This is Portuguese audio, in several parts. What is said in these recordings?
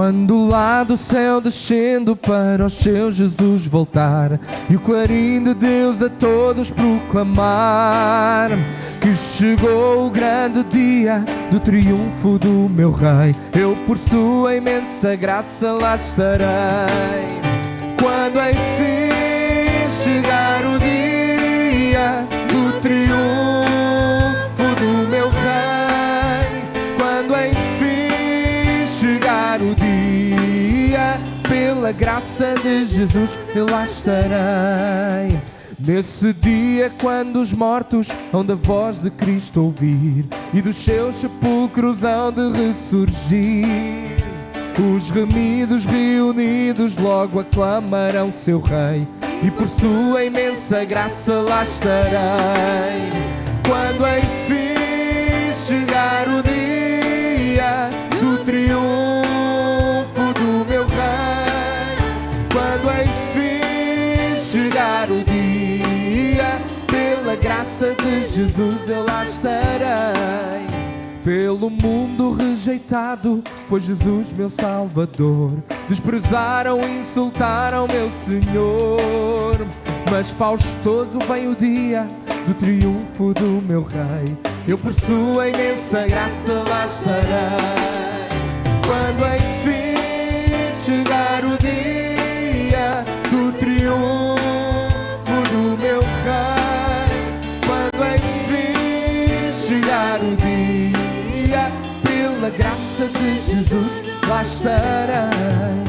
Quando lá do céu descendo para o seu Jesus voltar, e o clarim de Deus a todos proclamar, que chegou o grande dia do triunfo do meu Rei, eu por sua imensa graça lá estarei. Quando enfim chegar o dia do triunfo do meu Rei, quando enfim chegar o dia, pela graça de Jesus eu lá estarei. Nesse dia, quando os mortos hão da voz de Cristo ouvir, e dos seus sepulcros hão de ressurgir, os remidos reunidos logo aclamarão seu Rei, e por sua imensa graça lá estarei. Quando enfim chegar o dia do triunfo do meu Rei, quando enfim chegar o dia, pela graça de Jesus eu lá estarei. Pelo mundo rejeitado foi Jesus meu Salvador, desprezaram e insultaram meu Senhor, mas faustoso vem o dia do triunfo do meu Rei, eu por sua imensa graça lá estarei. Quando enfim chegar o dia do triunfo do meu Rei, quando enfim chegar o dia, pela graça de Jesus lá estarei.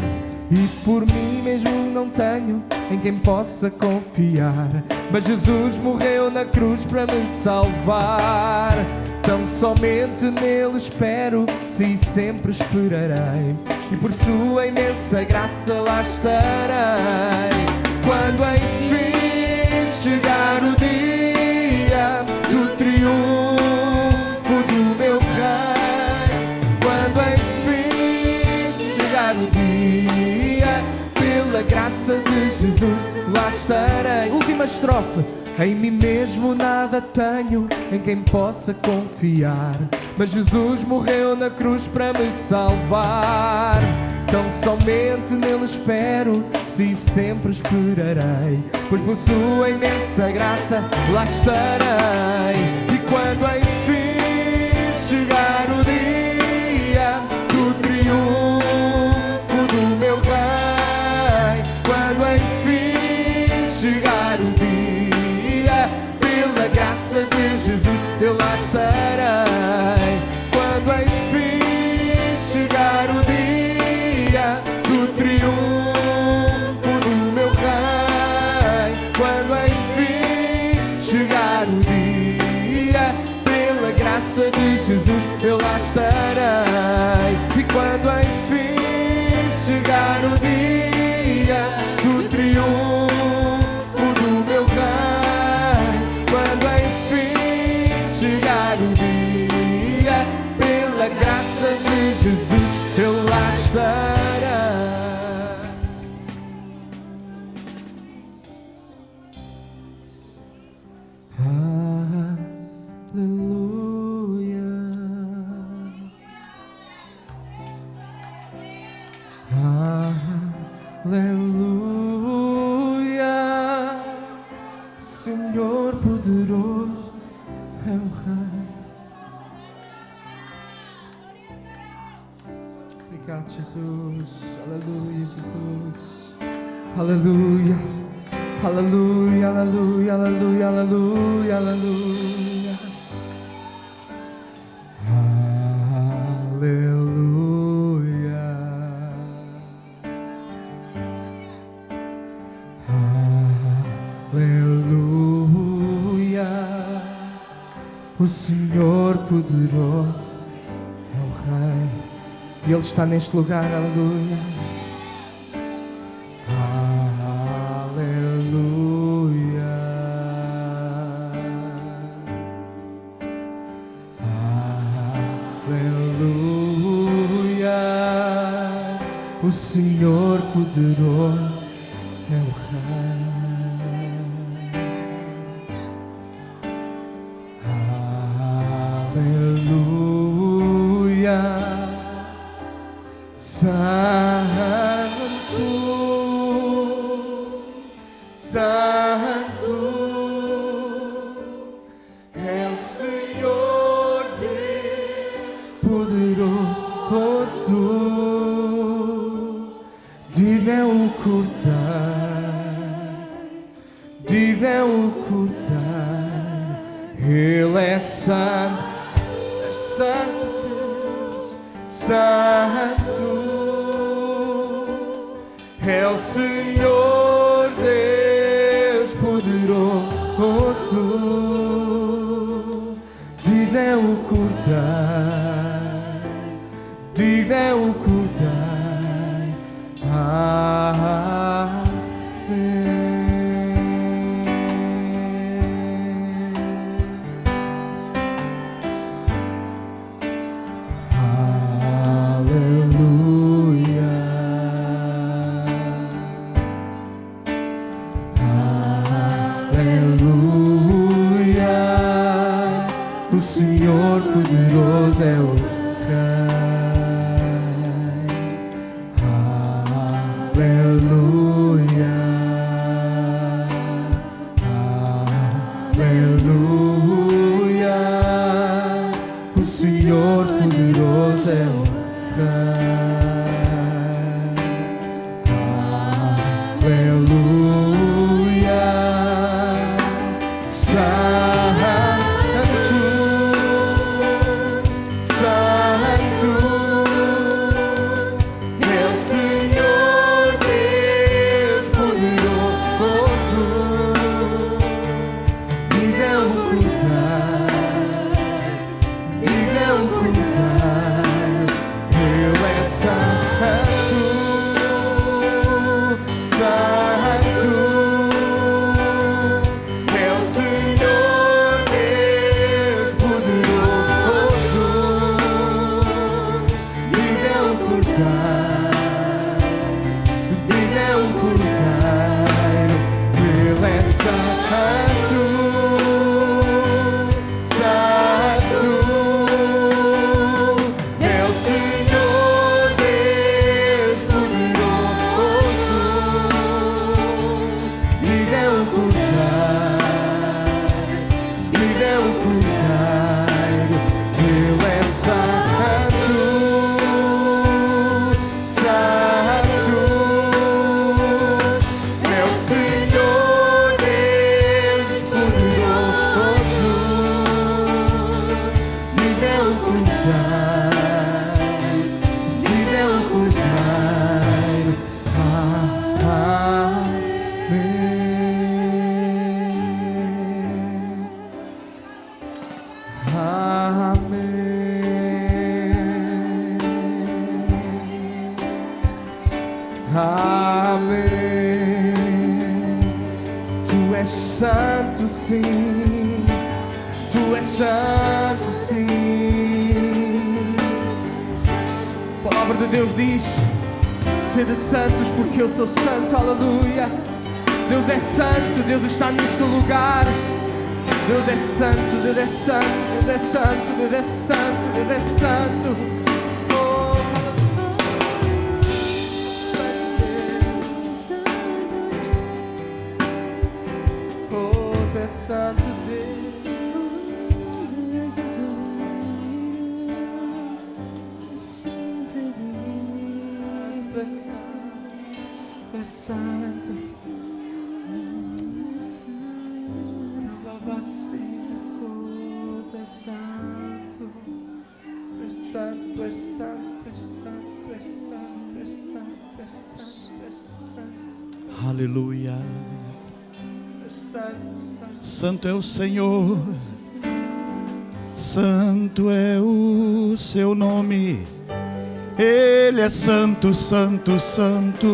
E por mim mesmo não tenho em quem possa confiar, mas Jesus morreu na cruz para me salvar. Tão somente nele espero, sim, sempre esperarei, e por sua imensa graça lá estarei. Quando enfim chegar o dia do triunfo do meu Rei, quando enfim chegar o dia, pela graça de Jesus lá estarei. Última estrofe. Em mim mesmo nada tenho em quem possa confiar, mas Jesus morreu na cruz para me salvar. Tão somente nele espero, sim, sempre esperarei, pois por sua imensa graça lá estarei. E quando enfim chegar o dia do triunfo do meu Rei, quando enfim chegar o dia, pela graça de Jesus eu lá estarei. Quando enfim chegar o dia do triunfo do meu Rei, quando enfim chegar o dia, pela graça de Jesus eu lá estarei. E quando enfim chegar o dia do triunfo do meu Rei, quando enfim chegar o dia, pela graça de Jesus eu lá estarei. Aleluia, Senhor poderoso é o Rei. Obrigado, Jesus. Aleluia, Jesus. Aleluia, aleluia, aleluia, aleluia, aleluia, aleluia. Aleluia, o Senhor poderoso é o Rei, e Ele está neste lugar. Aleluia, aleluia, aleluia, o Senhor poderoso é o Rei. Aleluia, Santo é o Senhor Deus poderoso, digno é o cortar, digno é o cortar. Ele é santo Deus, santo é o Senhor Deus poderoso, digno é o cortar, digno é o cortar. Amém. O Senhor poderoso é o Rei. Aleluia, aleluia. O Senhor poderoso é o Rei. Aleluia. Amém. Tu és santo, sim. Tu és santo, sim. A palavra de Deus diz: sede santos porque eu sou santo. Aleluia. Deus é santo, Deus está neste lugar. Deus é santo, Deus é santo, Deus é santo, Deus é santo, Deus é santo. Santo Deus, Santo Deus, Tu és santo, Babacico, Tu és santo, Tu és santo, Tu és santo, Tu és santo, Tu és santo, Tu és santo, Tu és santo, Tu és santo. Aleluia. Santo, santo. Santo é o Senhor, santo é o seu nome. Ele é santo, santo, santo.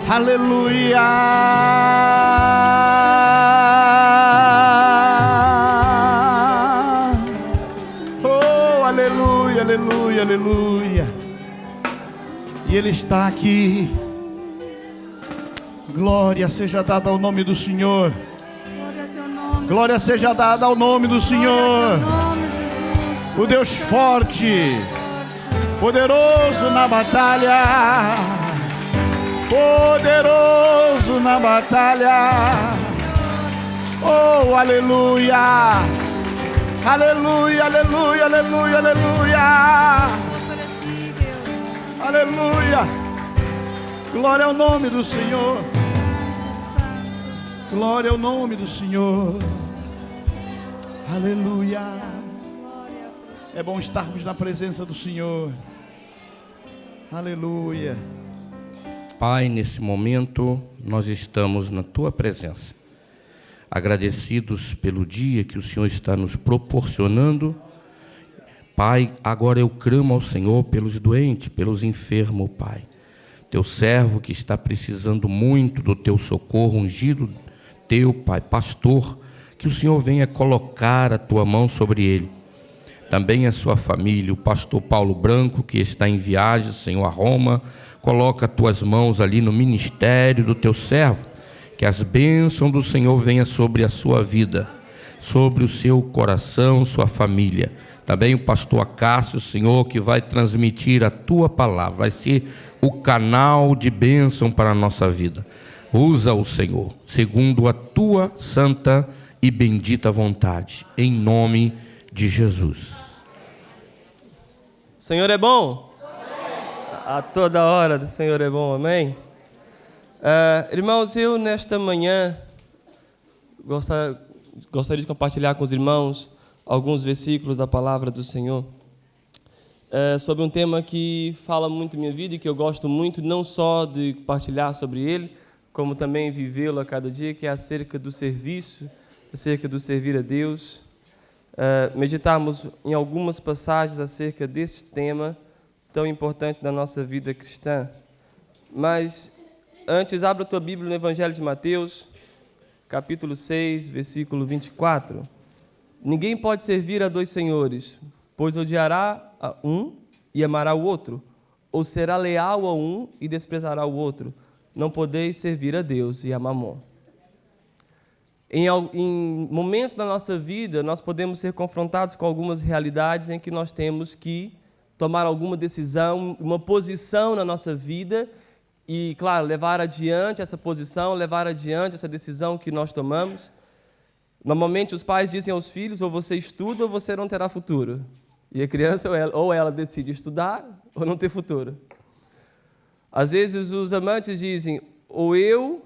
Aleluia. Oh, aleluia, aleluia, aleluia. E Ele está aqui. Glória seja dada ao nome do Senhor. Glória seja dada ao nome do Senhor. O Deus forte, poderoso na batalha. batalha. Oh, aleluia. Aleluia, aleluia, aleluia, aleluia. Aleluia. Glória ao nome do Senhor. Glória ao nome do Senhor. Aleluia. É bom estarmos na presença do Senhor. Aleluia. Pai, nesse momento nós estamos na Tua presença, agradecidos pelo dia que o Senhor está nos proporcionando. Pai, agora eu clamo ao Senhor pelos doentes, pelos enfermos, Pai. Teu servo que está precisando muito do Teu socorro, ungido Teu, Pai, pastor, que o Senhor venha colocar a Tua mão sobre ele. Também a sua família, o pastor Paulo Branco, que está em viagem, Senhor, a Roma, coloca as Tuas mãos ali no ministério do Teu servo, que as bênçãos do Senhor venham sobre a sua vida, sobre o seu coração, sua família. Também o pastor Acácio, Senhor, que vai transmitir a Tua palavra, vai ser o canal de bênção para a nossa vida. Usa-o, Senhor, segundo a Tua santa e bendita vontade, em nome de Jesus. Senhor é bom? A toda hora o Senhor é bom, amém? Irmãos, eu nesta manhã gostaria de compartilhar com os irmãos alguns versículos da palavra do Senhor sobre um tema que fala muito da minha vida e que eu gosto muito, não só de compartilhar sobre ele, como também vivê-lo a cada dia, que é acerca do serviço, acerca do servir a Deus. Meditarmos em algumas passagens acerca desse tema tão importante da nossa vida cristã. Mas antes, abra a tua Bíblia no Evangelho de Mateus, capítulo 6, versículo 24. Ninguém pode servir a dois senhores, pois odiará a um e amará o outro, ou será leal a um e desprezará o outro. Não podeis servir a Deus e a Mamon. Em momentos da nossa vida, nós podemos ser confrontados com algumas realidades em que nós temos que tomar alguma decisão, uma posição na nossa vida e, claro, levar adiante essa posição, levar adiante essa decisão que nós tomamos. Normalmente os pais dizem aos filhos, ou você estuda ou você não terá futuro. E a criança ou ela decide estudar ou não ter futuro. Às vezes os amantes dizem, ou eu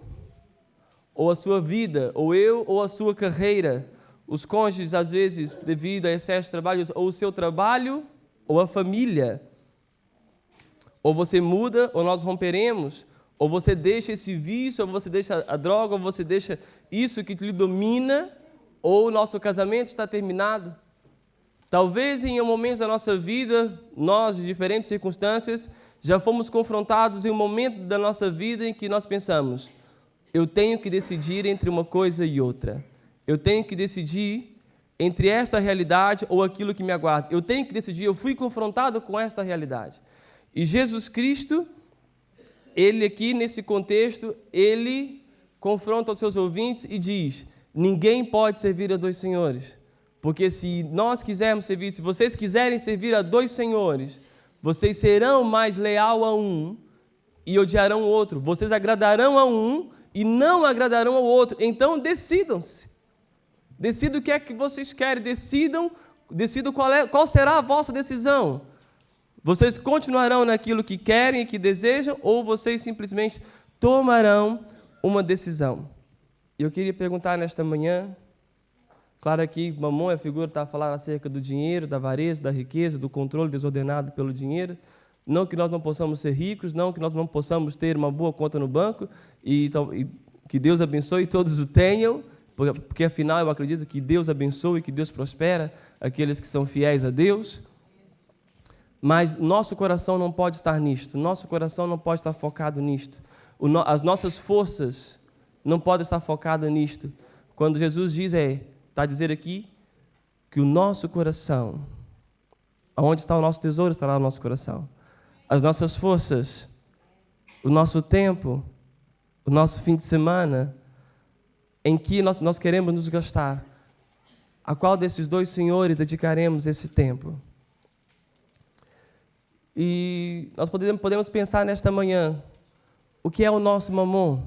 ou a sua vida, ou eu ou a sua carreira. Os cônjuges, às vezes, devido a excesso de trabalho, ou o seu trabalho ou a família. Ou você muda, ou nós romperemos, ou você deixa esse vício, ou você deixa a droga, ou você deixa isso que lhe domina, ou o nosso casamento está terminado. Talvez em momentos da nossa vida, nós, de diferentes circunstâncias, já fomos confrontados em um momento da nossa vida em que nós pensamos, eu tenho que decidir entre uma coisa e outra. Eu tenho que decidir entre esta realidade ou aquilo que me aguarda. Eu tenho que decidir, eu fui confrontado com esta realidade. E Jesus Cristo, ele aqui nesse contexto, ele confronta os seus ouvintes e diz, ninguém pode servir a dois senhores. Porque se nós quisermos servir, se vocês quiserem servir a dois senhores, vocês serão mais leal a um e odiarão o outro. Vocês agradarão a um e não agradarão ao outro. Então decidam-se. Decidam o que é que vocês querem. Decidam qual será a vossa decisão. Vocês continuarão naquilo que querem e que desejam, ou vocês simplesmente tomarão uma decisão. Eu queria perguntar nesta manhã, claro que Mamon é a figura que está a falar acerca do dinheiro, da avareza, da riqueza, do controle desordenado pelo dinheiro. Não que nós não possamos ser ricos, não que nós não possamos ter uma boa conta no banco e que Deus abençoe e todos o tenham, porque afinal eu acredito que Deus abençoa e que Deus prospera aqueles que são fiéis a Deus. Mas nosso coração não pode estar nisto, nosso coração não pode estar focado nisto. As nossas forças não podem estar focadas nisto. Quando Jesus diz, está a dizer aqui, que o nosso coração, onde está o nosso tesouro, estará o nosso coração. As nossas forças, o nosso tempo, o nosso fim de semana, em que nós queremos nos gastar, a qual desses dois senhores dedicaremos esse tempo? E nós podemos pensar nesta manhã, o que é o nosso mamon?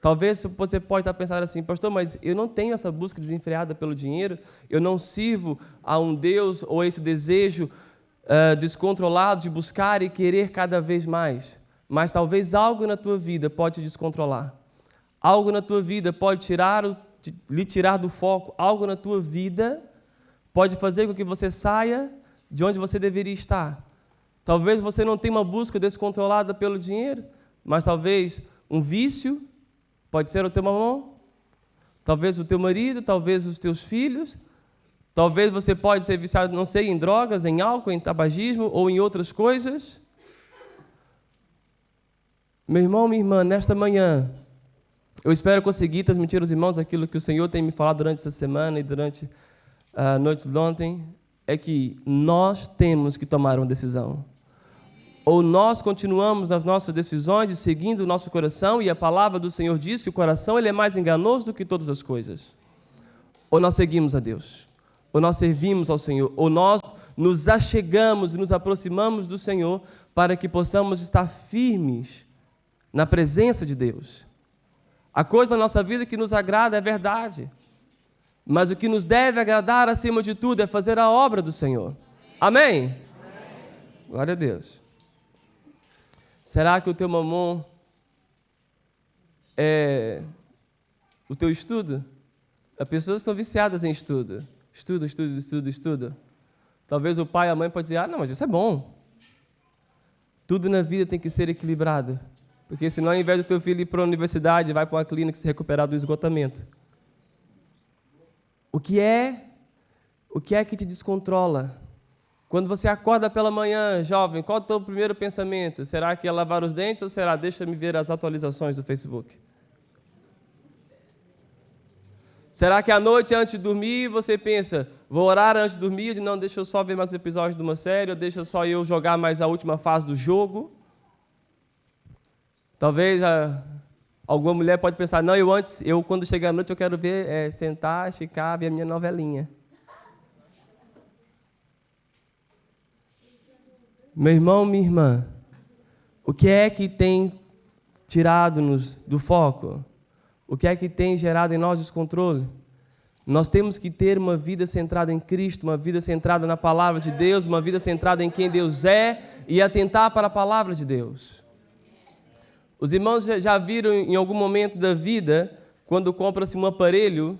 Talvez você pode estar pensando assim, pastor, mas eu não tenho essa busca desenfreada pelo dinheiro, eu não sirvo a um Deus ou esse desejo descontrolado de buscar e querer cada vez mais. Mas talvez algo na tua vida pode te descontrolar. Algo na tua vida pode lhe tirar do foco. Algo na tua vida pode fazer com que você saia de onde você deveria estar. Talvez você não tenha uma busca descontrolada pelo dinheiro, mas talvez um vício. Pode ser o teu mamão, talvez o teu marido, talvez os teus filhos, talvez você pode ser viciado, não sei, em drogas, em álcool, em tabagismo ou em outras coisas. Meu irmão, minha irmã, nesta manhã, eu espero conseguir transmitir aos irmãos aquilo que o Senhor tem me falado durante essa semana e durante a noite de ontem, é que nós temos que tomar uma decisão. Ou nós continuamos nas nossas decisões e seguindo o nosso coração, e a palavra do Senhor diz que o coração ele é mais enganoso do que todas as coisas. Ou nós seguimos a Deus, ou nós servimos ao Senhor, ou nós nos achegamos e nos aproximamos do Senhor para que possamos estar firmes na presença de Deus. A coisa da nossa vida que nos agrada é verdade, mas o que nos deve agradar acima de tudo é fazer a obra do Senhor. Amém? Amém. Glória a Deus. Será que o teu mamão é o teu estudo? As pessoas estão viciadas em estudo. Estudo. Talvez o pai e a mãe podem dizer, não, mas isso é bom. Tudo na vida tem que ser equilibrado. Porque senão, ao invés do teu filho ir para a universidade, vai para uma clínica se recuperar do esgotamento. O que é que te descontrola? Quando você acorda pela manhã, jovem, qual é o teu primeiro pensamento? Será que é lavar os dentes ou será, deixa-me ver as atualizações do Facebook? Será que à noite, antes de dormir, você pensa, vou orar antes de dormir, não, deixa eu só ver mais episódios de uma série, ou deixa só eu jogar mais a última fase do jogo? Talvez alguma mulher pode pensar, não, eu quando chegar à noite eu quero ver, sentar, esticar, ver a minha novelinha. Meu irmão, minha irmã, o que é que tem tirado-nos do foco? O que é que tem gerado em nós descontrole? Nós temos que ter uma vida centrada em Cristo, uma vida centrada na palavra de Deus, uma vida centrada em quem Deus é e atentar para a palavra de Deus. Os irmãos já viram em algum momento da vida, quando compra-se um aparelho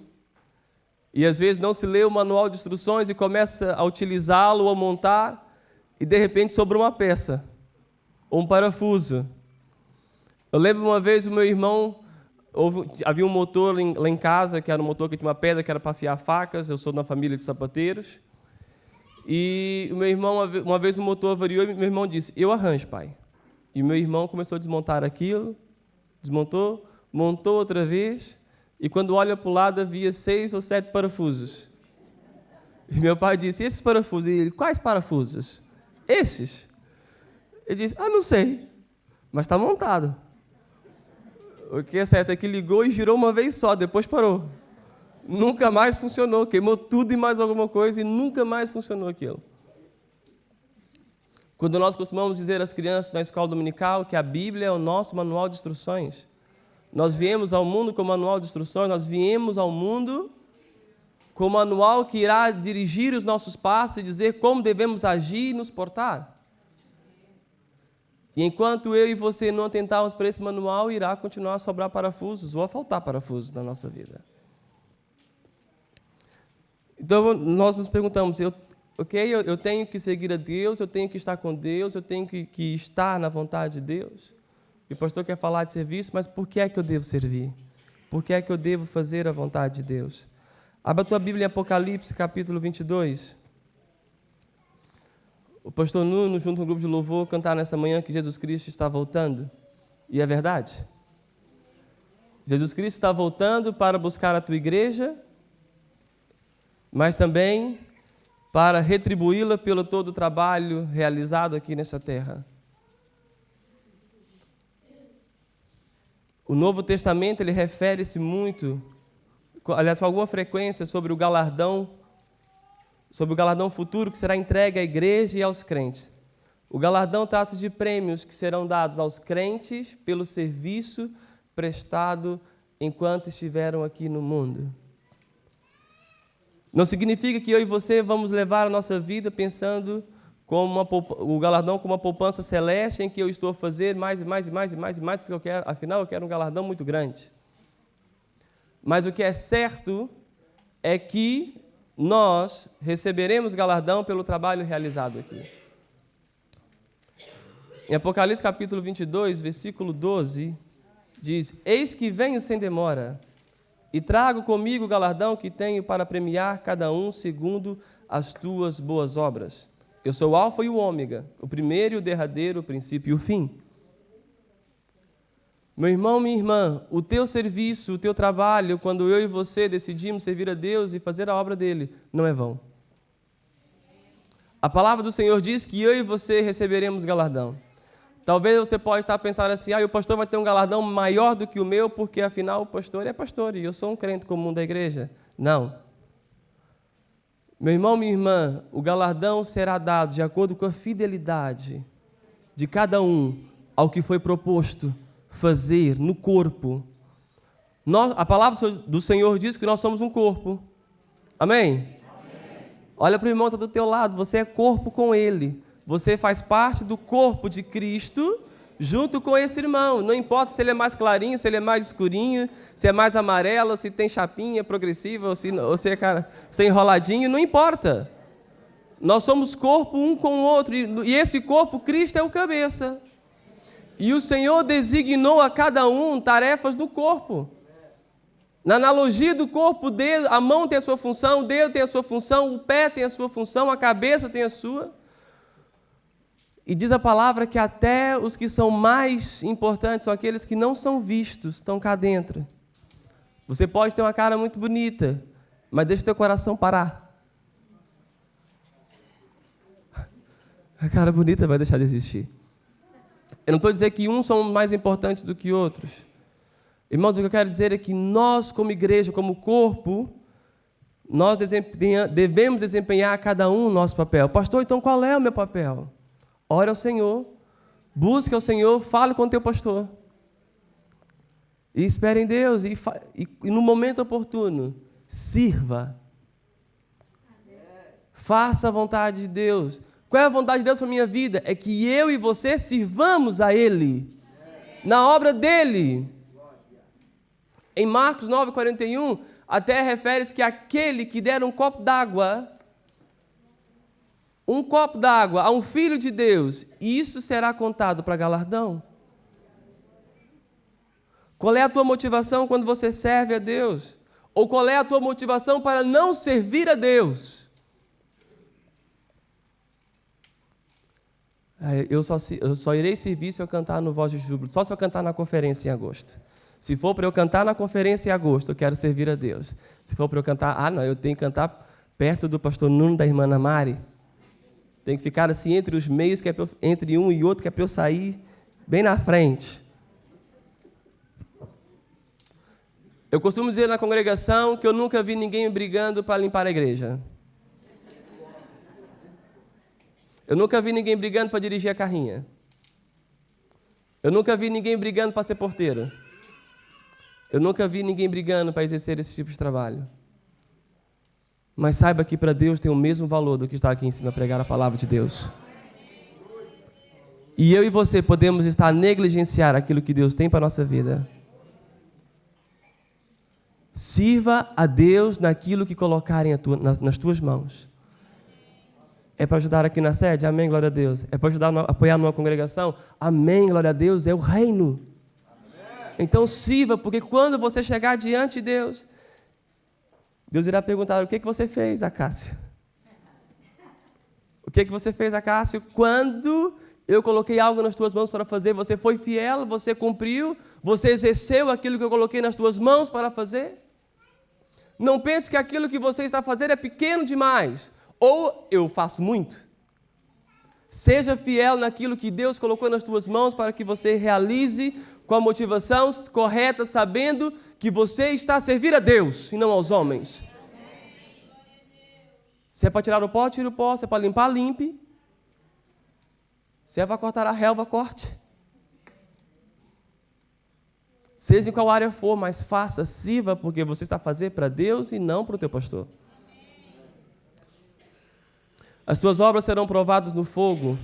e às vezes não se lê o manual de instruções e começa a utilizá-lo ou a montar, e de repente sobrou uma peça, ou um parafuso. Eu lembro uma vez o meu irmão, havia um motor lá em casa, que era um motor que tinha uma pedra que era para afiar facas, eu sou de uma família de sapateiros, e o meu irmão, uma vez o motor avariou e meu irmão disse, eu arranjo, pai. E o meu irmão começou a desmontar aquilo, desmontou, montou outra vez, e quando olha para o lado havia 6 ou 7 parafusos. E meu pai disse, e esses parafusos? E ele, quais parafusos? Esses? Ele disse, não sei, mas está montado. O que é certo é que ligou e girou uma vez só, depois parou. Nunca mais funcionou, queimou tudo e mais alguma coisa e nunca mais funcionou aquilo. Quando nós costumamos dizer às crianças na escola dominical que a Bíblia é o nosso manual de instruções. Nós viemos ao mundo com manual de instruções, nós viemos ao mundo com o manual que irá dirigir os nossos passos e dizer como devemos agir e nos portar. E enquanto eu e você não atentarmos para esse manual, irá continuar a sobrar parafusos ou a faltar parafusos na nossa vida. Então nós nos perguntamos, eu tenho que seguir a Deus, eu tenho que estar com Deus, eu tenho que estar na vontade de Deus. E o pastor quer falar de serviço, mas por que é que eu devo servir? Por que é que eu devo fazer a vontade de Deus? Abra a tua Bíblia em Apocalipse, capítulo 22. O pastor Nuno, junto com o grupo de louvor, cantar nessa manhã que Jesus Cristo está voltando. E é verdade. Jesus Cristo está voltando para buscar a tua igreja, mas também para retribuí-la pelo todo o trabalho realizado aqui nesta terra. O Novo Testamento, ele refere-se muito, aliás, com alguma frequência, sobre o galardão futuro que será entregue à igreja e aos crentes. O galardão trata-se de prêmios que serão dados aos crentes pelo serviço prestado enquanto estiveram aqui no mundo. Não significa que eu e você vamos levar a nossa vida pensando como o galardão como uma poupança celeste em que eu estou a fazer mais e mais e mais e mais e mais, porque afinal eu quero um galardão muito grande. Mas o que é certo é que nós receberemos galardão pelo trabalho realizado aqui. Em Apocalipse capítulo 22, versículo 12, diz: Eis que venho sem demora, e trago comigo o galardão que tenho para premiar cada um segundo as tuas boas obras. Eu sou o Alfa e o Ômega, o primeiro e o derradeiro, o princípio e o fim. Meu irmão, minha irmã, o teu serviço, o teu trabalho, quando eu e você decidimos servir a Deus e fazer a obra dele, não é vão. A palavra do Senhor diz que eu e você receberemos galardão. Talvez você possa estar pensando assim: o pastor vai ter um galardão maior do que o meu, porque afinal o pastor é pastor e eu sou um crente comum da igreja. Não. Meu irmão, minha irmã, o galardão será dado de acordo com a fidelidade de cada um ao que foi proposto fazer no corpo. A palavra do Senhor diz que nós somos um corpo. Amém? Olha para o irmão que está do teu lado, você é corpo com ele. Você faz parte do corpo de Cristo junto com esse irmão. Não importa se ele é mais clarinho, se ele é mais escurinho, se é mais amarelo, se tem chapinha progressiva, ou se é enroladinho, não importa. Nós somos corpo um com o outro. E esse corpo, Cristo é o cabeça. E o Senhor designou a cada um tarefas do corpo. Na analogia do corpo, a mão tem a sua função, o dedo tem a sua função, o pé tem a sua função, a cabeça tem a sua. E diz a palavra que até os que são mais importantes são aqueles que não são vistos, estão cá dentro. Você pode ter uma cara muito bonita, mas deixa o teu coração parar. A cara bonita vai deixar de existir. Eu não estou dizendo que uns são mais importantes do que outros. Irmãos, o que eu quero dizer é que nós, como igreja, como corpo, nós devemos desempenhar cada um o nosso papel. Pastor, então qual é o meu papel? Ore ao Senhor, busque ao Senhor, fale com o teu pastor. E espere em Deus, e no momento oportuno, sirva. Faça a vontade de Deus. Qual é a vontade de Deus para a minha vida? É que eu e você sirvamos a Ele, na obra dEle. Em Marcos 9,41, até refere-se que aquele que der um copo d'água a um filho de Deus, isso será contado para galardão. Qual é a tua motivação quando você serve a Deus? Ou qual é a tua motivação para não servir a Deus? Eu só irei servir se eu cantar no Voz de Júbilo, só se eu cantar na conferência em agosto. Se for para eu cantar na conferência em agosto, eu quero servir a Deus. Se for para eu cantar, eu tenho que cantar perto do pastor Nuno, da irmã Ana Mari. Tem que ficar assim entre os meios, entre um e outro, que é para eu sair bem na frente. Eu costumo dizer na congregação que eu nunca vi ninguém brigando para limpar a igreja. Eu nunca vi ninguém brigando para dirigir a carrinha. Eu nunca vi ninguém brigando para ser porteiro. Eu nunca vi ninguém brigando para exercer esse tipo de trabalho. Mas saiba que para Deus tem o mesmo valor do que estar aqui em cima a pregar a palavra de Deus. E eu e você podemos estar a negligenciar aquilo que Deus tem para a nossa vida. Sirva a Deus naquilo que colocarem nas tuas mãos. É para ajudar aqui na sede? Amém, glória a Deus. É para apoiar numa congregação? Amém, glória a Deus. É o reino. Amém. Então sirva, porque quando você chegar diante de Deus, Deus irá perguntar: o que você fez, Acácio? O que você fez, Acácio? Quando eu coloquei algo nas tuas mãos para fazer, você foi fiel, você cumpriu, você exerceu aquilo que eu coloquei nas tuas mãos para fazer? Não pense que aquilo que você está fazendo é pequeno demais, ou eu faço muito. Seja fiel naquilo que Deus colocou nas tuas mãos para que você realize com a motivação correta, sabendo que você está a servir a Deus e não aos homens. Se é para tirar o pó, tire o pó. Se é para limpar, limpe. Se é para cortar a relva, corte. Seja em qual área for, mas faça, sirva, porque você está a fazer para Deus e não para o teu pastor. As tuas obras serão provadas no fogo.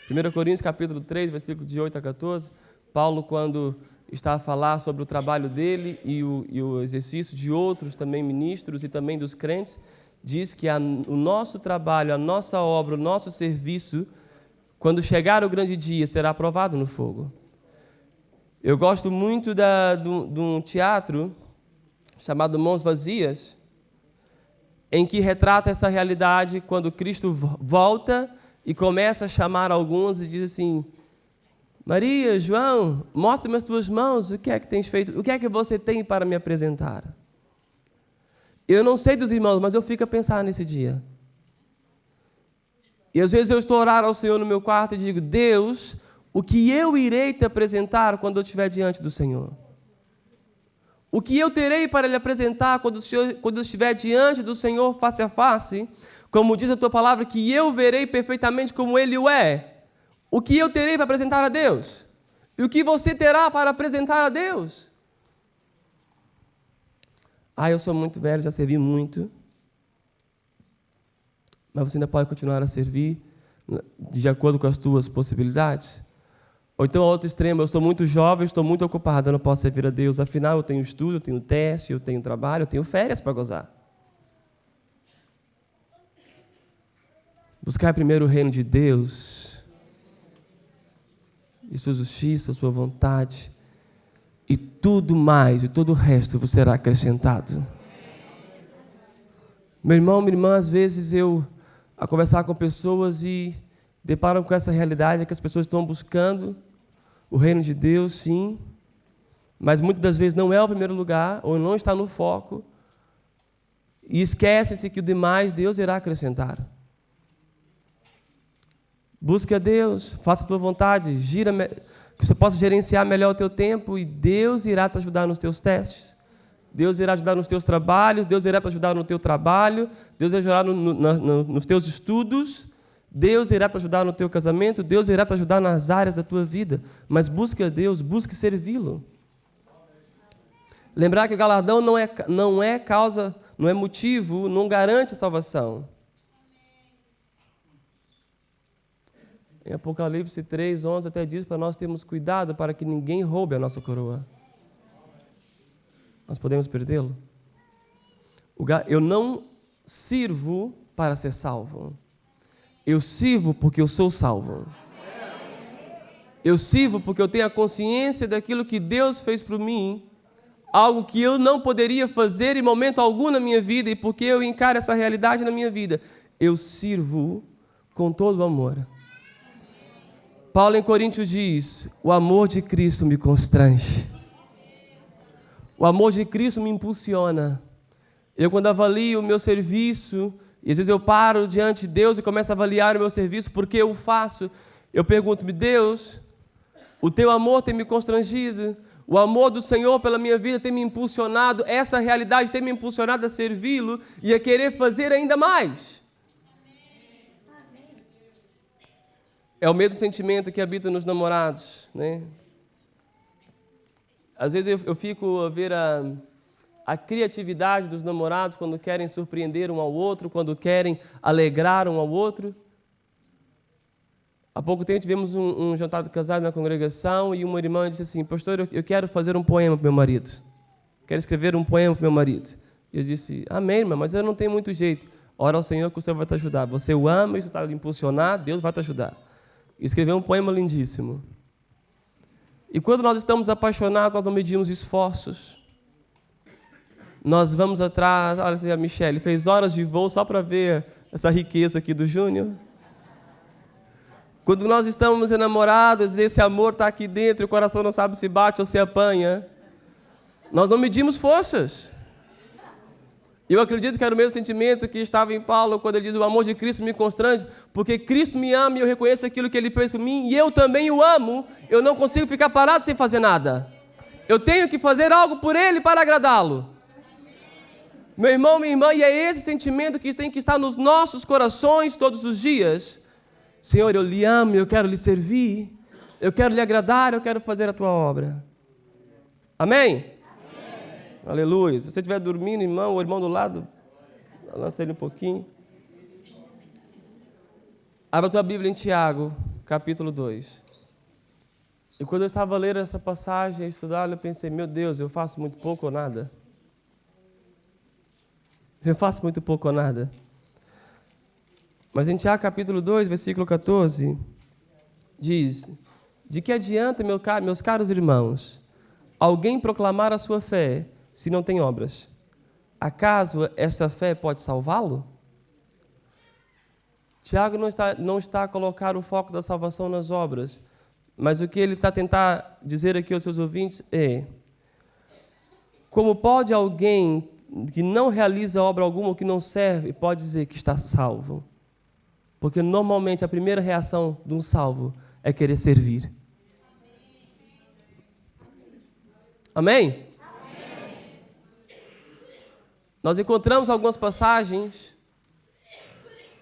1 Coríntios capítulo 3, versículo de 8 a 14. Paulo, quando está a falar sobre o trabalho dele e o exercício de outros também ministros e também dos crentes, diz que o nosso trabalho, a nossa obra, o nosso serviço, quando chegar o grande dia, será aprovado no fogo. Eu gosto muito de um teatro chamado Mãos Vazias, em que retrata essa realidade quando Cristo volta e começa a chamar alguns e diz assim: Maria, João, mostra-me as tuas mãos, o que é que tens feito? O que é que você tem para me apresentar? Eu não sei dos irmãos, mas eu fico a pensar nesse dia. E às vezes eu estou a orar ao Senhor no meu quarto e digo: Deus, o que eu irei te apresentar quando eu estiver diante do Senhor? O que eu terei para lhe apresentar quando eu estiver diante do Senhor face a face? Como diz a tua palavra, que eu verei perfeitamente como Ele o é. O que eu terei para apresentar a Deus? E o que você terá para apresentar a Deus? Eu sou muito velho, já servi muito. Mas você ainda pode continuar a servir de acordo com as tuas possibilidades. Ou então, ao outro extremo, eu sou muito jovem, estou muito ocupado, eu não posso servir a Deus. Afinal, eu tenho estudo, eu tenho teste, eu tenho trabalho, eu tenho férias para gozar. Buscar primeiro o reino de Deus, e sua justiça, sua vontade, e tudo mais, e todo o resto vos será acrescentado. Meu irmão, minha irmã, às vezes eu, a conversar com pessoas e deparam com essa realidade que as pessoas estão buscando o reino de Deus, sim, mas muitas das vezes não é o primeiro lugar, ou não está no foco, e esquecem-se que o demais Deus irá acrescentar. Busque a Deus, faça a tua vontade, que você possa gerenciar melhor o teu tempo, e Deus irá te ajudar nos teus testes. Deus irá ajudar nos teus trabalhos, Deus irá te ajudar no teu trabalho, Deus irá ajudar nos teus estudos, Deus irá te ajudar no teu casamento, Deus irá te ajudar nas áreas da tua vida. Mas busque a Deus, busque servi-lo. Lembrar que o galardão não é causa, não é motivo, não garante a salvação. Em Apocalipse 3:11 até diz para nós termos cuidado para que ninguém roube a nossa coroa. Nós podemos perdê-lo. Eu não sirvo para ser salvo. Eu sirvo porque eu sou salvo. Eu sirvo porque eu tenho a consciência daquilo que Deus fez por mim, algo que eu não poderia fazer em momento algum na minha vida, e porque eu encaro essa realidade na minha vida, eu sirvo com todo o amor. Paulo em Coríntios diz: o amor de Cristo me constrange. O amor de Cristo me impulsiona. Eu, quando avalio o meu serviço, e às vezes eu paro diante de Deus e começo a avaliar o meu serviço, porque eu faço, eu pergunto-me: Deus, o teu amor tem me constrangido, o amor do Senhor pela minha vida tem me impulsionado, essa realidade tem me impulsionado a servi-lo e a querer fazer ainda mais. É o mesmo sentimento que habita nos namorados, né? Às vezes eu fico a ver a criatividade dos namorados quando querem surpreender um ao outro, quando querem alegrar um ao outro. Há pouco tempo tivemos um jantar de casais na congregação e uma irmã disse assim: pastor, eu quero fazer um poema para meu marido. Quero escrever um poema para meu marido. E eu disse: amém, irmã, mas eu não tenho muito jeito. Ora ao Senhor que o Senhor vai te ajudar. Você o ama, isso está lhe impulsionar, Deus vai te ajudar. E escreveu um poema lindíssimo. E quando nós estamos apaixonados, nós não medimos esforços. Nós vamos atrás. Olha, a Michelle fez horas de voo só para ver essa riqueza aqui do Júnior. Quando nós estamos enamorados, esse amor está aqui dentro, e o coração não sabe se bate ou se apanha. Nós não medimos forças. Eu acredito que era o mesmo sentimento que estava em Paulo quando ele diz: o amor de Cristo me constrange, porque Cristo me ama e eu reconheço aquilo que Ele fez por mim, e eu também o amo. Eu não consigo ficar parado sem fazer nada. Eu tenho que fazer algo por Ele para agradá-lo. Meu irmão, minha irmã, e é esse sentimento que tem que estar nos nossos corações todos os dias. Senhor, eu lhe amo, eu quero lhe servir, eu quero lhe agradar, eu quero fazer a tua obra. Amém? Amém. Aleluia. Se você estiver dormindo, irmão, o irmão do lado, lança ele um pouquinho. Abra a tua Bíblia em Tiago, capítulo 2. E quando eu estava lendo essa passagem, estudando, eu pensei, meu Deus, eu faço muito pouco ou nada. Eu faço muito pouco ou nada. Mas em Tiago, capítulo 2, versículo 14, diz: de que adianta, meus caros irmãos, alguém proclamar a sua fé se não tem obras? Acaso esta fé pode salvá-lo? Tiago não está a colocar o foco da salvação nas obras, mas o que ele está a tentar dizer aqui aos seus ouvintes é: como pode alguém que não realiza obra alguma ou que não serve, pode dizer que está salvo? Porque normalmente a primeira reação de um salvo é querer servir. Amém? Amém. Nós encontramos algumas passagens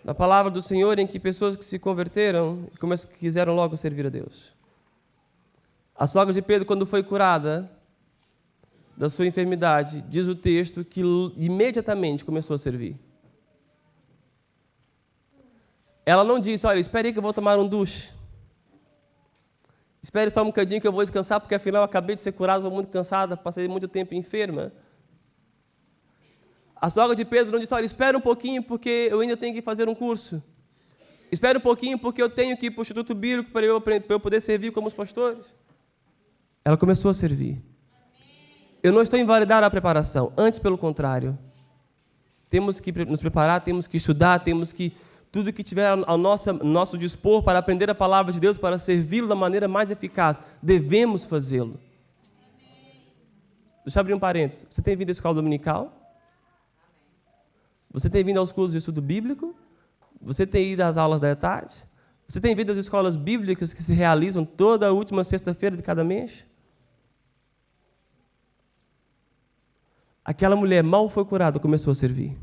na palavra do Senhor em que pessoas que se converteram e quiseram logo servir a Deus. A sogra de Pedro, quando foi curada da sua enfermidade, diz o texto que imediatamente começou a servir. Ela não disse: olha, espere aí que eu vou tomar um duche. Espere só um bocadinho que eu vou descansar, porque afinal eu acabei de ser curado, estou muito cansada, passei muito tempo enferma. A sogra de Pedro não disse: olha, espera um pouquinho porque eu ainda tenho que fazer um curso. Espera um pouquinho porque eu tenho que ir para o Instituto Bíblico para eu poder servir como os pastores. Ela começou a servir. Eu não estou a invalidar a preparação, antes pelo contrário. Temos que nos preparar, temos que estudar, temos que tudo que tiver ao nosso dispor para aprender a palavra de Deus, para servi-lo da maneira mais eficaz, devemos fazê-lo. Deixa eu abrir um parênteses. Você tem vindo à escola dominical? Você tem vindo aos cursos de estudo bíblico? Você tem ido às aulas da tarde? Você tem vindo às escolas bíblicas que se realizam toda a última sexta-feira de cada mês? Aquela mulher mal foi curada, começou a servir.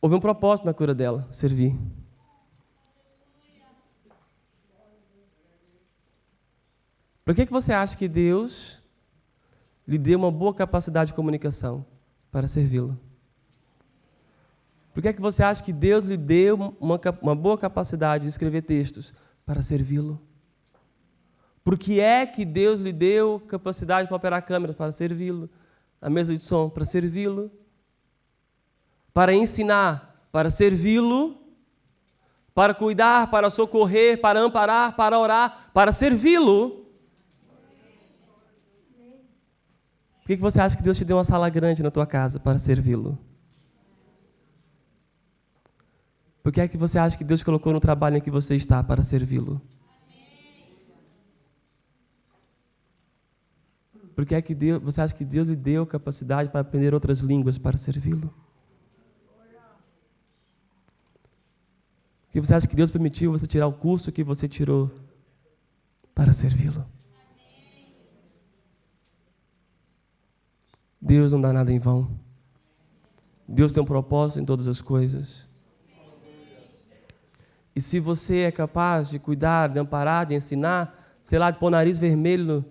Houve um propósito na cura dela, servir. Por que você acha que Deus lhe deu uma boa capacidade de comunicação? Para servi-lo. Por que você acha que Deus lhe deu uma boa capacidade de escrever textos? Para servi-lo. Por que é que Deus lhe deu capacidade para operar câmeras? Para servi-lo. A mesa de som? Para servi-lo. Para ensinar? Para servi-lo. Para cuidar, para socorrer, para amparar, para orar, para servi-lo. Por que você acha que Deus te deu uma sala grande na tua casa? Para servi-lo. Por que é que você acha que Deus colocou no trabalho em que você está? Para servi-lo. Por que é que você acha que Deus lhe deu capacidade para aprender outras línguas? Para servi-lo. Por que você acha que Deus permitiu você tirar o curso que você tirou? Para servi-lo. Deus não dá nada em vão. Deus tem um propósito em todas as coisas. E se você é capaz de cuidar, de amparar, de ensinar, sei lá, de pôr o nariz vermelho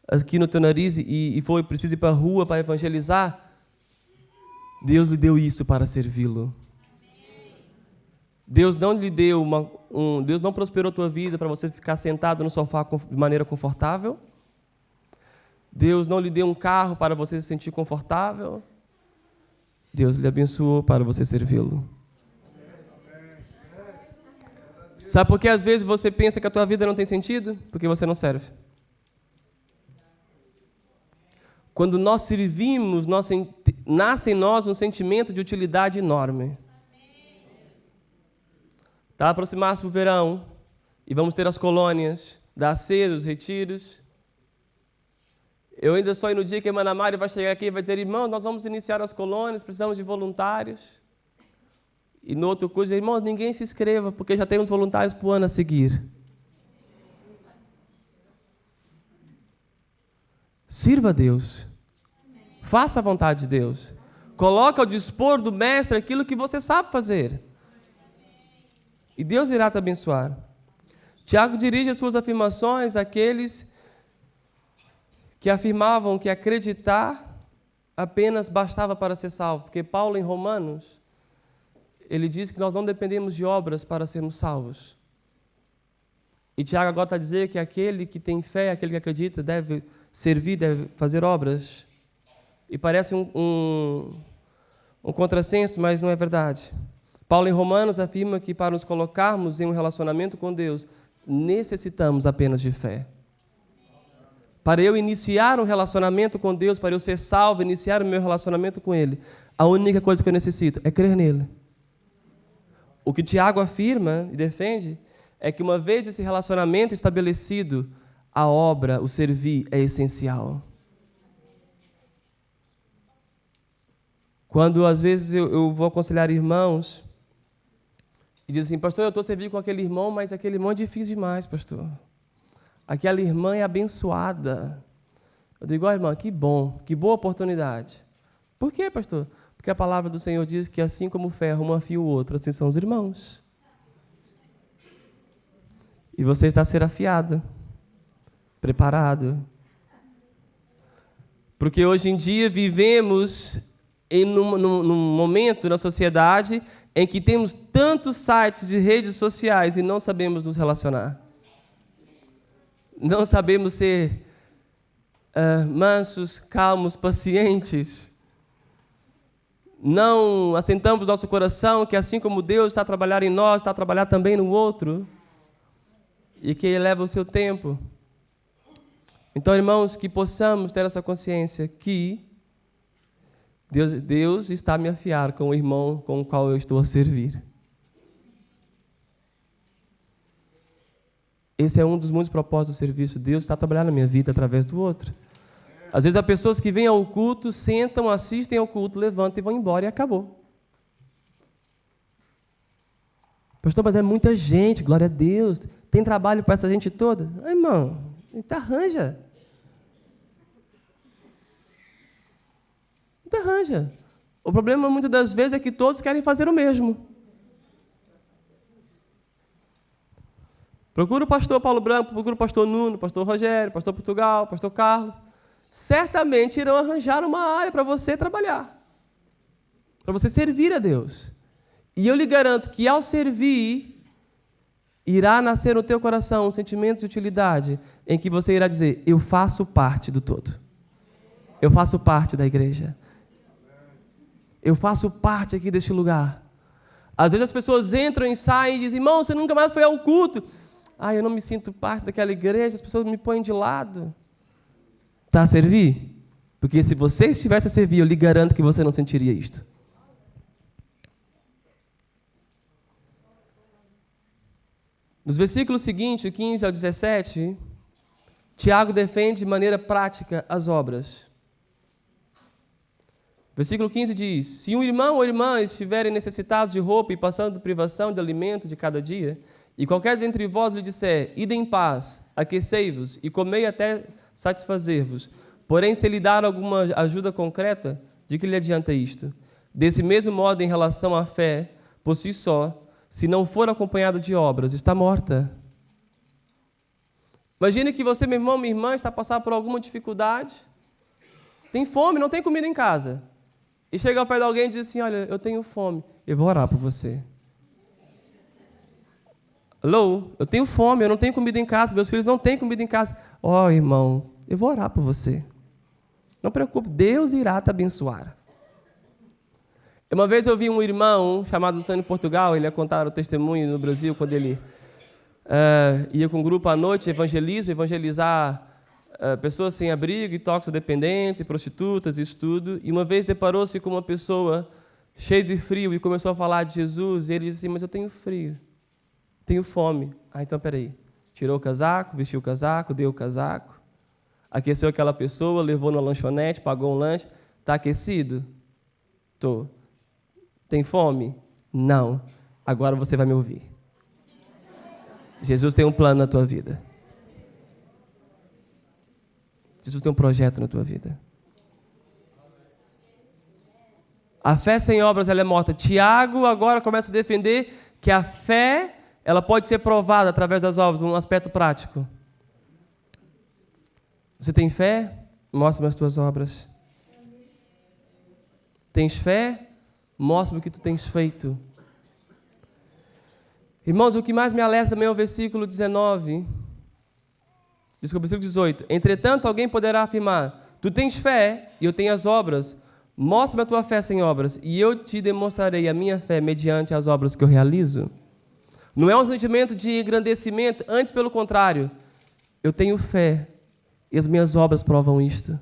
aqui no teu nariz e foi preciso ir para a rua para evangelizar, Deus lhe deu isso para servi-lo. Deus não lhe deu Deus não prosperou a tua vida para você ficar sentado no sofá de maneira confortável. Deus não lhe deu um carro para você se sentir confortável. Deus lhe abençoou para você servi-lo. Sabe por que às vezes você pensa que a tua vida não tem sentido? Porque você não serve. Quando nós servimos, nasce em nós um sentimento de utilidade enorme. Está a aproximar-se o verão e vamos ter as colônias, das cedas, os retiros. Eu ainda só no dia que a irmã Mari vai chegar aqui e vai dizer: irmão, nós vamos iniciar as colônias, precisamos de voluntários. E no outro curso, irmãos, ninguém se inscreva, porque já temos voluntários para o ano a seguir. Sirva a Deus. Faça a vontade de Deus. Coloque ao dispor do mestre aquilo que você sabe fazer. E Deus irá te abençoar. Tiago dirige as suas afirmações àqueles que afirmavam que acreditar apenas bastava para ser salvo. Porque Paulo, em Romanos, ele diz que nós não dependemos de obras para sermos salvos. E Tiago agora está a dizer que aquele que tem fé, aquele que acredita, deve servir, deve fazer obras. E parece um contrassenso, mas não é verdade. Paulo, em Romanos, afirma que para nos colocarmos em um relacionamento com Deus, necessitamos apenas de fé. Para eu iniciar um relacionamento com Deus, para eu ser salvo, iniciar o meu relacionamento com Ele, a única coisa que eu necessito é crer nele. O que Tiago afirma e defende é que uma vez esse relacionamento estabelecido, a obra, o servir é essencial. Quando às vezes eu vou aconselhar irmãos e diz assim, pastor, eu estou servindo com aquele irmão, mas aquele irmão é difícil demais, pastor. Aquela irmã é abençoada. Eu digo, irmã, que bom, que boa oportunidade. Por quê, pastor? Porque a palavra do Senhor diz que assim como o ferro um afia o outro, assim são os irmãos. E você está a ser afiado, preparado. Porque hoje em dia vivemos num momento na sociedade em que temos tantos sites de redes sociais e não sabemos nos relacionar. Não sabemos ser mansos, calmos, pacientes. Não assentamos nosso coração que assim como Deus está a trabalhar em nós, está a trabalhar também no outro. E que Ele leva o seu tempo. Então, irmãos, que possamos ter essa consciência que Deus está a me afiar com o irmão com o qual eu estou a servir. Esse é um dos muitos propósitos do serviço. Deus está a trabalhar na minha vida através do outro. Às vezes há pessoas que vêm ao culto, sentam, assistem ao culto, levantam e vão embora e acabou. Pastor, mas é muita gente, glória a Deus. Tem trabalho para essa gente toda? Irmão, a gente arranja. A gente arranja. O problema muitas das vezes é que todos querem fazer o mesmo. Procura o pastor Paulo Branco, procura o pastor Nuno, pastor Rogério, pastor Portugal, pastor Carlos. Certamente irão arranjar uma área para você trabalhar. Para você servir a Deus. E eu lhe garanto que ao servir, irá nascer no teu coração um sentimento de utilidade em que você irá dizer, eu faço parte do todo. Eu faço parte da igreja. Eu faço parte aqui deste lugar. Às vezes as pessoas entram e saem e dizem, irmão, você nunca mais foi ao culto. Eu não me sinto parte daquela igreja, as pessoas me põem de lado. Está a servir? Porque se você estivesse a servir, eu lhe garanto que você não sentiria isto. Nos versículos seguintes, 15 ao 17, Tiago defende de maneira prática as obras. Versículo 15 diz, se um irmão ou irmã estiverem necessitados de roupa e passando privação de alimento de cada dia, e qualquer dentre vós lhe disser, ide em paz, aquecei-vos e comei até satisfazer-vos, porém se lhe dar alguma ajuda concreta, de que lhe adianta isto? Desse mesmo modo, em relação à fé, por si só, se não for acompanhado de obras, está morta. Imagine que você, meu irmão, minha irmã, está passando por alguma dificuldade, tem fome, não tem comida em casa, e chega ao pé de alguém e diz assim, olha, eu tenho fome, eu vou orar por você. Alô, eu tenho fome, eu não tenho comida em casa, meus filhos não têm comida em casa. Irmão, eu vou orar por você. Não preocupe, Deus irá te abençoar. Uma vez eu vi um irmão chamado Antônio Portugal, ele ia contar o testemunho no Brasil, quando ele ia com um grupo à noite, evangelizar pessoas sem abrigo, e toxicodependentes, e prostitutas, isso tudo. E uma vez deparou-se com uma pessoa cheia de frio e começou a falar de Jesus, e ele disse assim, mas eu tenho frio, tenho fome. Então peraí, tirou o casaco, vestiu o casaco, deu o casaco, aqueceu aquela pessoa, levou na lanchonete, pagou um lanche, está aquecido? Estou. Tem fome? Não. Agora você vai me ouvir. Jesus tem um plano na tua vida. Jesus tem um projeto na tua vida. A fé sem obras, ela é morta. Tiago agora começa a defender que a fé, ela pode ser provada através das obras, um aspecto prático. Você tem fé? Mostra-me as tuas obras. Tens fé? Mostra-me o que tu tens feito. Irmãos, o que mais me alerta também é o versículo 19. Desculpa, versículo 18. Entretanto, alguém poderá afirmar: tu tens fé e eu tenho as obras. Mostra-me a tua fé sem obras, e eu te demonstrarei a minha fé mediante as obras que eu realizo. Não é um sentimento de engrandecimento, antes pelo contrário. Eu tenho fé e as minhas obras provam isto.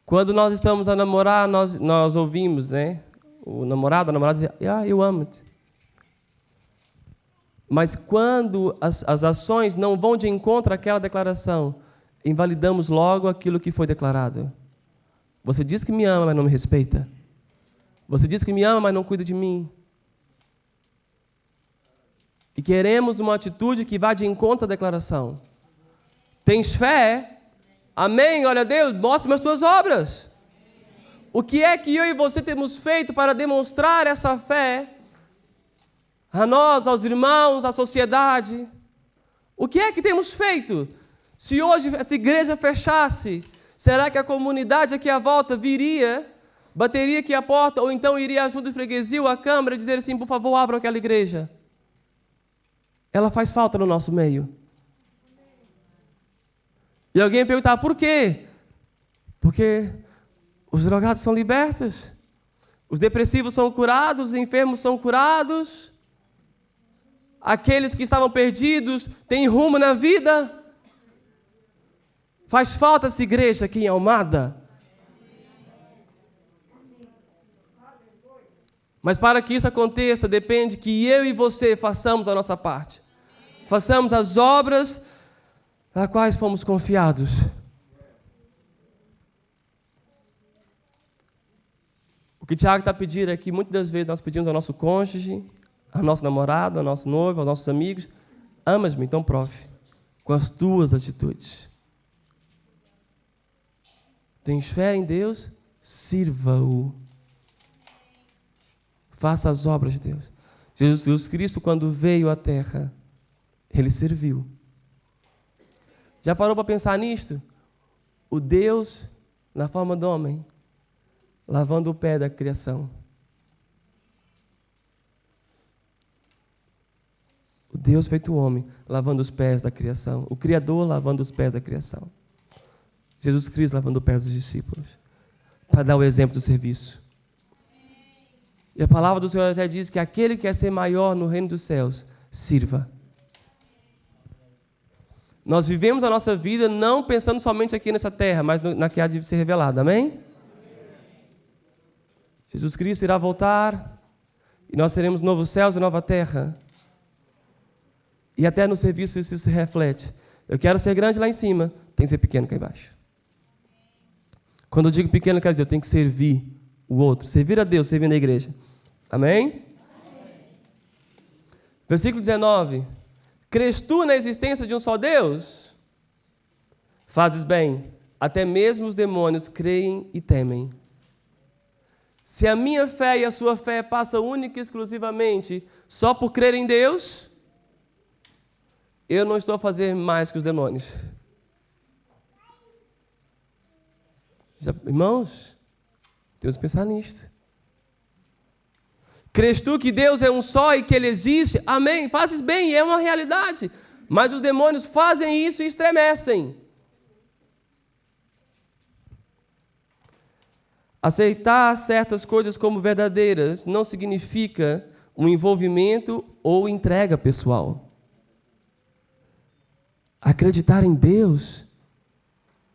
Quando nós estamos a namorar, nós ouvimos, né? O namorado, a namorada dizer: eu amo-te. Mas quando as ações não vão de encontro àquela declaração, invalidamos logo aquilo que foi declarado. Você diz que me ama, mas não me respeita. Você diz que me ama, mas não cuida de mim. E queremos uma atitude que vá de encontro à declaração. Tens fé? Amém, glória a Deus, mostre-me as tuas obras. O que é que eu e você temos feito para demonstrar essa fé a nós, aos irmãos, à sociedade? O que é que temos feito? Se hoje essa igreja fechasse, será que a comunidade aqui à volta viria, bateria aqui a porta, ou então iria à ajuda de freguesia ou à câmara e dizer assim: por favor, abram aquela igreja? Ela faz falta no nosso meio. E alguém perguntar: por quê? Porque os drogados são libertos, os depressivos são curados, os enfermos são curados, aqueles que estavam perdidos têm rumo na vida. Faz falta essa igreja aqui em Almada. Mas para que isso aconteça, depende que eu e você façamos a nossa parte. Façamos as obras das quais fomos confiados. O que Tiago está pedindo aqui, muitas das vezes nós pedimos ao nosso cônjuge, ao nosso namorado, ao nosso noivo, aos nossos amigos: amas-me, então prove com as tuas atitudes. Tens fé em Deus? Sirva-o. Faça as obras de Deus. Jesus Cristo, quando veio à terra, Ele serviu. Já parou para pensar nisto? O Deus, na forma do homem, lavando o pé da criação. O Deus feito homem, lavando os pés da criação. O Criador lavando os pés da criação. Jesus Cristo lavando os pés dos discípulos, para dar o exemplo do serviço. E a palavra do Senhor até diz que aquele que quer ser maior no reino dos céus, sirva. Nós vivemos a nossa vida não pensando somente aqui nessa terra, mas na que há de ser revelada, amém? Jesus Cristo irá voltar e nós teremos novos céus e nova terra. E até no serviço isso se reflete. Eu quero ser grande lá em cima, tem que ser pequeno cá embaixo. Quando eu digo pequeno, quer dizer, eu tenho que servir o outro, servir a Deus, servindo a igreja. Amém? Versículo 19. Crês tu na existência de um só Deus? Fazes bem, até mesmo os demônios creem e temem. Se a minha fé e a sua fé passam única e exclusivamente só por crer em Deus, eu não estou a fazer mais que os demônios. Irmãos, temos que pensar nisto. Crês tu que Deus é um só e que Ele existe? Amém, fazes bem, é uma realidade. Mas os demônios fazem isso e estremecem. Aceitar certas coisas como verdadeiras não significa um envolvimento ou entrega pessoal. Acreditar em Deus,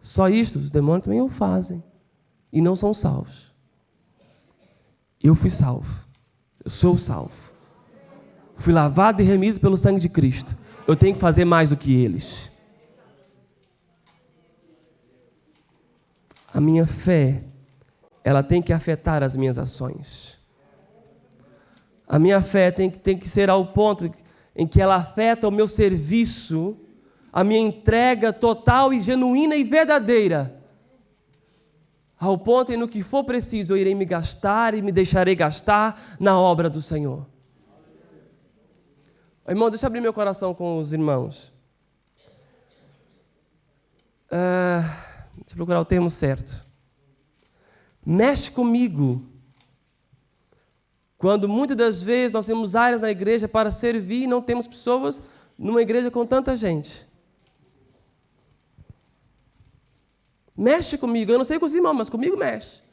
só isto, os demônios também o fazem e não são salvos. Eu fui salvo, eu sou salvo, fui lavado e remido pelo sangue de Cristo. Eu tenho que fazer mais do que eles. A minha fé, ela tem que afetar as minhas ações. A minha fé tem que ser ao ponto em que ela afeta o meu serviço, a minha entrega total e genuína e verdadeira. Ao ponto em no que for preciso, eu irei me gastar e me deixarei gastar na obra do Senhor. Irmão, deixa eu abrir meu coração com os irmãos. Deixa eu procurar o termo certo. Mexe comigo. Quando muitas das vezes nós temos áreas na igreja para servir e não temos pessoas numa igreja com tanta gente. Mexe comigo. Eu não sei com os irmãos, mas comigo mexe.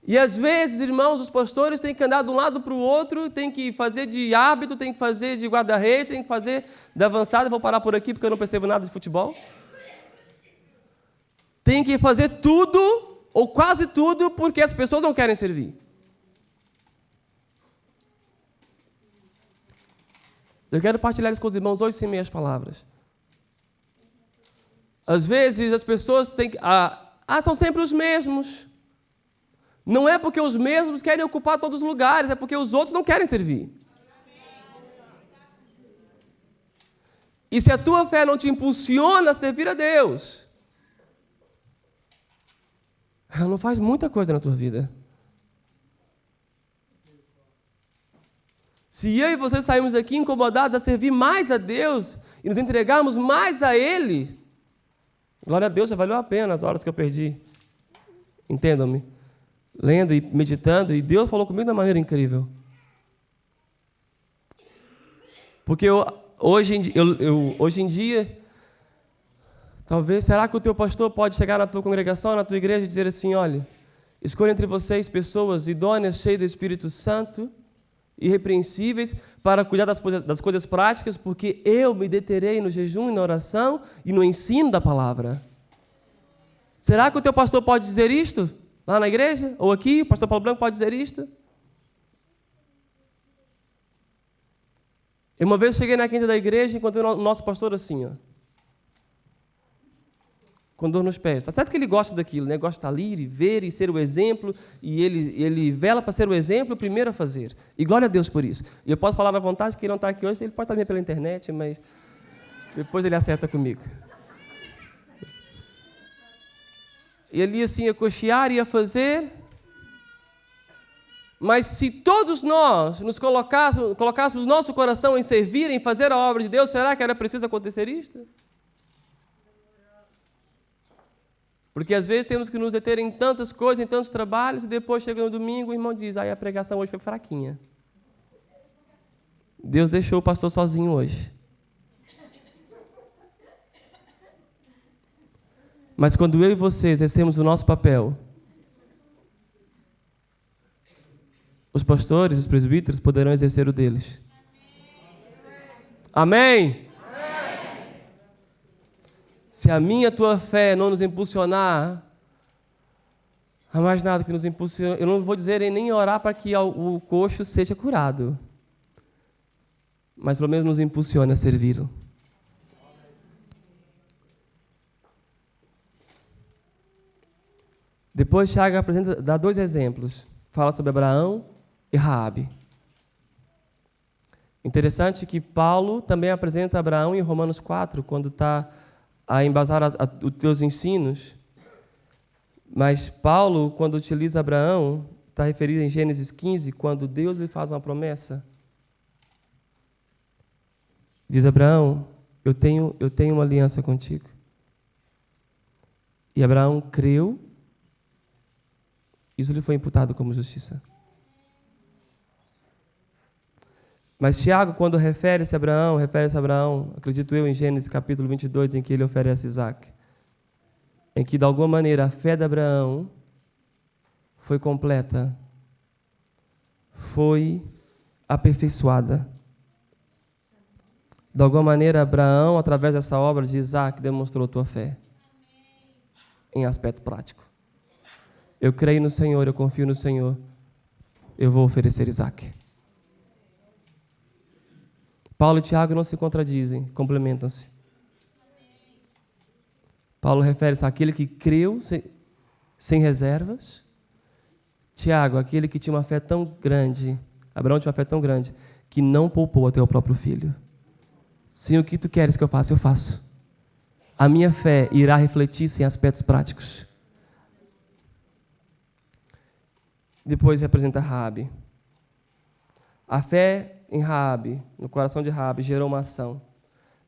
E às vezes, irmãos, os pastores têm que andar de um lado para o outro, têm que fazer de árbitro, têm que fazer de guarda-redes, têm que fazer de avançado. Vou parar por aqui porque eu não percebo nada de futebol. Tem que fazer tudo, ou quase tudo, porque as pessoas não querem servir. Eu quero partilhar isso com os irmãos hoje sem meias palavras. Às vezes as pessoas têm que... são sempre os mesmos. Não é porque os mesmos querem ocupar todos os lugares, é porque os outros não querem servir. E se a tua fé não te impulsiona a servir a Deus, ela não faz muita coisa na tua vida. Se eu e você sairmos daqui incomodados a servir mais a Deus e nos entregarmos mais a Ele, glória a Deus, já valeu a pena as horas que eu perdi. Entendam-me. Lendo e meditando, e Deus falou comigo de uma maneira incrível. Porque hoje em dia, talvez, será que o teu pastor pode chegar na tua congregação, na tua igreja e dizer assim, olha, escolha entre vocês pessoas idôneas, cheias do Espírito Santo, irrepreensíveis, para cuidar das coisas práticas, porque eu me deterei no jejum e na oração e no ensino da palavra. Será que o teu pastor pode dizer isto? Lá na igreja? Ou aqui? O pastor Paulo Branco pode dizer isto? Eu uma vez cheguei na quinta da igreja e encontrei o nosso pastor assim, ó, com dor nos pés. Está certo que ele gosta daquilo, né? Gosta de estar ali e ver e ser o exemplo, e ele vela para ser o exemplo, o primeiro a fazer. E glória a Deus por isso. E eu posso falar à vontade que ele não está aqui hoje, ele pode estar vendo pela internet, mas depois ele acerta comigo. E ele ia assim, ia cochear, ia fazer. Mas se todos nós nos colocássemos nosso coração em servir, em fazer a obra de Deus, será que era preciso acontecer isto? Porque às vezes temos que nos deter em tantas coisas, em tantos trabalhos, e depois chega no domingo, o irmão diz, a pregação hoje foi fraquinha. Deus deixou o pastor sozinho hoje. Mas quando eu e vocês exercemos o nosso papel, os pastores, os presbíteros poderão exercer o deles. Amém? Se a minha e a tua fé não nos impulsionar, há mais nada que nos impulsione. Eu não vou dizer nem orar para que o coxo seja curado, mas pelo menos nos impulsione a servi-lo. Depois Tiago dá 2 exemplos. Fala sobre Abraão e Raabe. Interessante que Paulo também apresenta Abraão em Romanos 4, quando está a embasar os teus ensinos. Mas Paulo, quando utiliza Abraão, está referido em Gênesis 15, quando Deus lhe faz uma promessa. Diz Abraão, eu tenho uma aliança contigo. E Abraão creu, isso lhe foi imputado como justiça. Mas Tiago, quando refere-se a Abraão, acredito eu, em Gênesis capítulo 22, em que ele oferece Isaac, em que, de alguma maneira, a fé de Abraão foi completa, foi aperfeiçoada. De alguma maneira, Abraão, através dessa obra de Isaac, demonstrou tua fé em aspecto prático. Eu creio no Senhor, eu confio no Senhor, eu vou oferecer Isaac. Paulo e Tiago não se contradizem, complementam-se. Paulo refere-se àquele que creu sem reservas. Tiago, aquele que tinha uma fé tão grande, Abraão tinha uma fé tão grande, que não poupou até o próprio filho. Sim, o que tu queres que eu faça, eu faço. A minha fé irá refletir-se em aspectos práticos. Depois representa Raabe. A fé em Raabe, no coração de Raabe, gerou uma ação.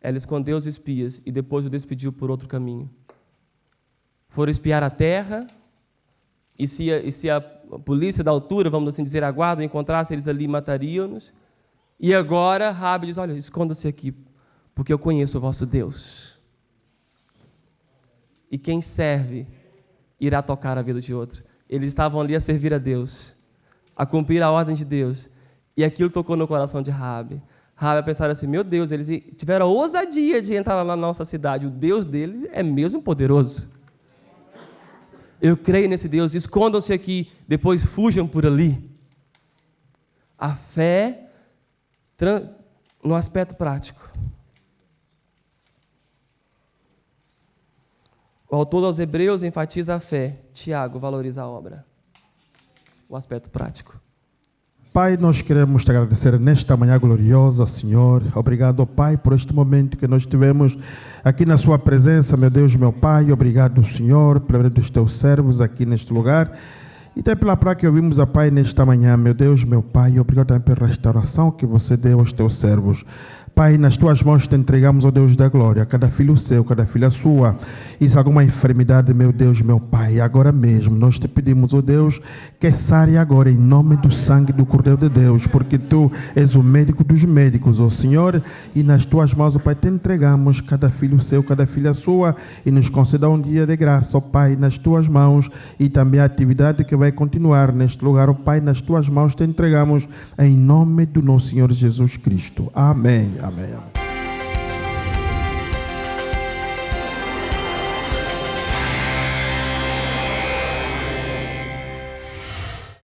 Ela escondeu os espias e depois o despediu por outro caminho. foram espiar a terra, e se a polícia da altura, vamos assim dizer, a guarda, encontrasse eles ali, matariam-nos. E agora Raabe diz, olha, esconda-se aqui, porque eu conheço o vosso Deus. E quem serve irá tocar a vida de outro. Eles estavam ali a servir a Deus, a cumprir a ordem de Deus. E aquilo tocou no coração de Raabe. Raabe pensar assim, meu Deus, eles tiveram a ousadia de entrar lá na nossa cidade. O Deus deles é mesmo poderoso. Eu creio nesse Deus, escondam-se aqui, depois fujam por ali. A fé no aspecto prático. O autor aos Hebreus enfatiza a fé. Tiago valoriza a obra. O aspecto prático. Pai, nós queremos te agradecer nesta manhã gloriosa, Senhor. Obrigado, Pai, por este momento que nós tivemos aqui na sua presença, meu Deus, meu Pai. Obrigado, Senhor, pela vida dos teus servos aqui neste lugar. E também pela prática que ouvimos, a Pai, nesta manhã, meu Deus, meu Pai. Obrigado também pela restauração que você deu aos teus servos. Pai, nas tuas mãos te entregamos, ó Deus da glória, cada filho seu, cada filha sua. E se alguma enfermidade, meu Deus, meu Pai, agora mesmo nós te pedimos, ó Deus, que sare agora em nome do sangue do Cordeiro de Deus, porque tu és o médico dos médicos, ó Senhor, e nas tuas mãos, ó Pai, te entregamos cada filho seu, cada filha sua, e nos conceda um dia de graça, ó Pai, nas tuas mãos, e também a atividade que vai continuar neste lugar, ó Pai, nas tuas mãos te entregamos, em nome do nosso Senhor Jesus Cristo. Amém. Amém.